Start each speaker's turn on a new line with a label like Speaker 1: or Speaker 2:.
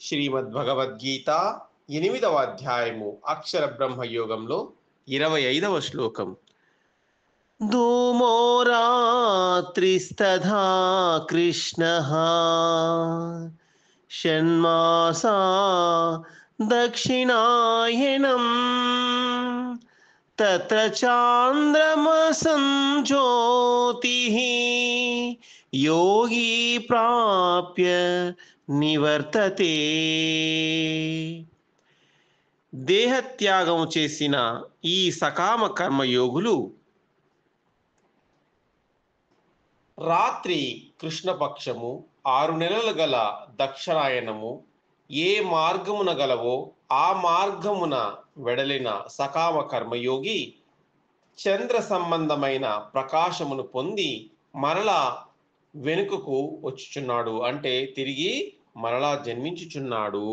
Speaker 1: శ్రీమద్భగవద్గీత 8వ అధ్యాయము అక్షర బ్రహ్మయోగంలో 25వ శ్లోకం. ధూమో రాత్రిస్తథా కృష్ణః షణ్మాసా దక్షిణాయనం తత్ర చాంద్రమసం జ్యోతిః యోగి ప్రాప్య నివర్తతే. దేహత్యాగం చేసిన ఈ సకామ కర్మయోగులు రాత్రి కృష్ణపక్షము 6 నెలలు గల దక్షిణాయనము ఏ మార్గమున గలవో ఆ మార్గమున వెడలిన సకామ కర్మయోగి చంద్ర సంబంధమైన ప్రకాశమును పొంది మరలా వెనుకకు వచ్చుచున్నాడు, అంటే తిరిగి మరలా జన్మించుచున్నాడు.